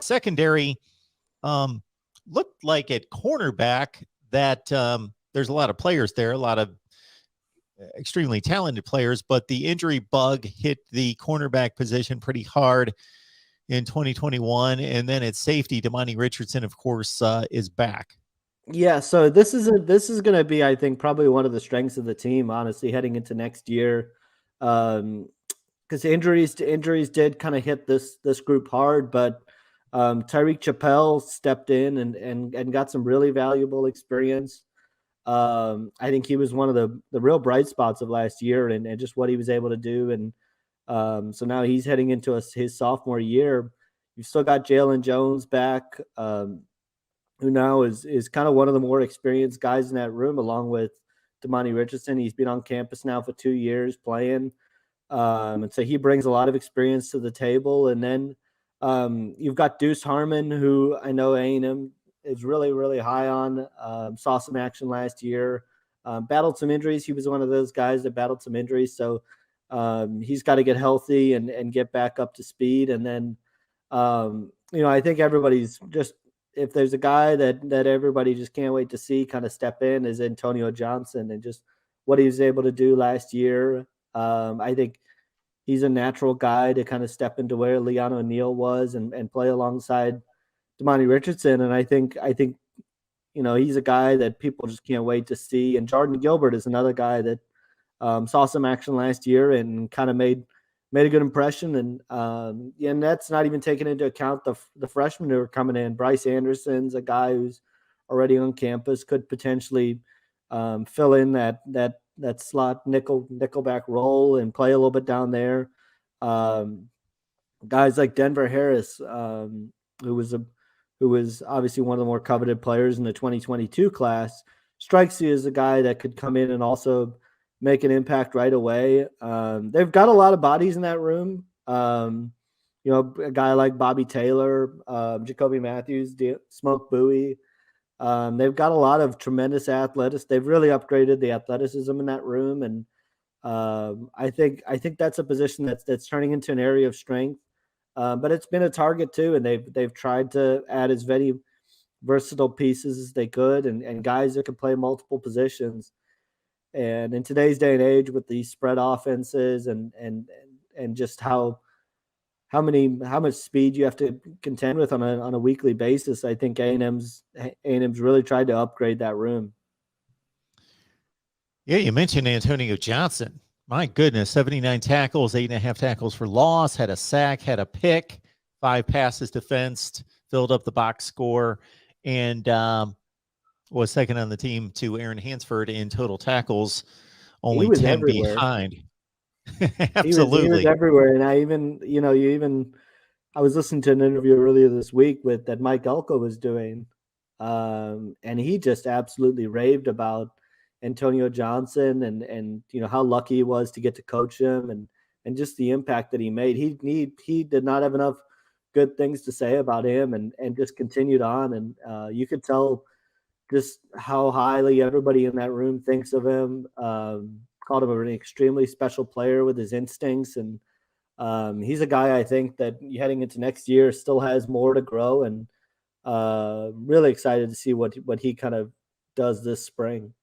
secondary looked like at cornerback that there's a lot of players there, a lot of extremely talented players, but the injury bug hit the cornerback position pretty hard in 2021. And then at safety, Demoni Richardson, of course, is back. Yeah, so this is going to be, I think, probably one of the strengths of the team, honestly, heading into next year, because injuries did kind of hit this group hard. But Tyreek Chappell stepped in and got some really valuable experience. I think he was one of the real bright spots of last year, and just what he was able to do. And so now he's heading into his sophomore year. You've still got Jalyon Jones back. Who now is kind of one of the more experienced guys in that room, along with Demoni Richardson. He's been on campus now for 2 years playing. And so he brings a lot of experience to the table. And then you've got Deuce Harmon, who I know A&M is really, really high on. Saw some action last year. Battled some injuries. He was one of those guys that battled some injuries. So he's got to get healthy and get back up to speed. And then, I think everybody's just, if there's a guy that everybody just can't wait to see kind of step in, is Antonio Johnson, and just what he was able to do last year. I think he's a natural guy to kind of step into where Leon O'Neal was and play alongside Demoni Richardson. And I think he's a guy that people just can't wait to see. And Jordan Gilbert is another guy that saw some action last year and kind of made a good impression. And that's not even taking into account the freshmen who are coming in. Bryce Anderson's a guy who's already on campus, could potentially fill in that slot nickelback role and play a little bit down there. Guys like Denver Harris, who was obviously one of the more coveted players in the 2022 class, strikes you as a guy that could come in and also make an impact right away. They've got a lot of bodies in that room. A guy like Bobby Taylor, Jacoby Matthews, Smoke Bowie. They've got a lot of tremendous athletes. They've really upgraded the athleticism in that room. And I think that's a position that's turning into an area of strength. But it's been a target too. And they've tried to add as many versatile pieces as they could and guys that can play multiple positions. And in today's day and age, with these spread offenses and just how much speed you have to contend with on a weekly basis, I think A&M's really tried to upgrade that room. Yeah, you mentioned Antonio Johnson. My goodness, 79 tackles, 8.5 tackles for loss, had a sack, had a pick, 5 passes defensed, filled up the box score, and was second on the team to Aaron Hansford in total tackles, only 10 everywhere. Behind. Absolutely. He was everywhere. And I was listening to an interview earlier this week that Mike Elko was doing. And he just absolutely raved about Antonio Johnson and how lucky he was to get to coach him and just the impact that he made. He did not have enough good things to say about him and just continued on. And you could tell just how highly everybody in that room thinks of him. Called him an extremely special player with his instincts. And he's a guy I think that heading into next year still has more to grow, and really excited to see what he kind of does this spring.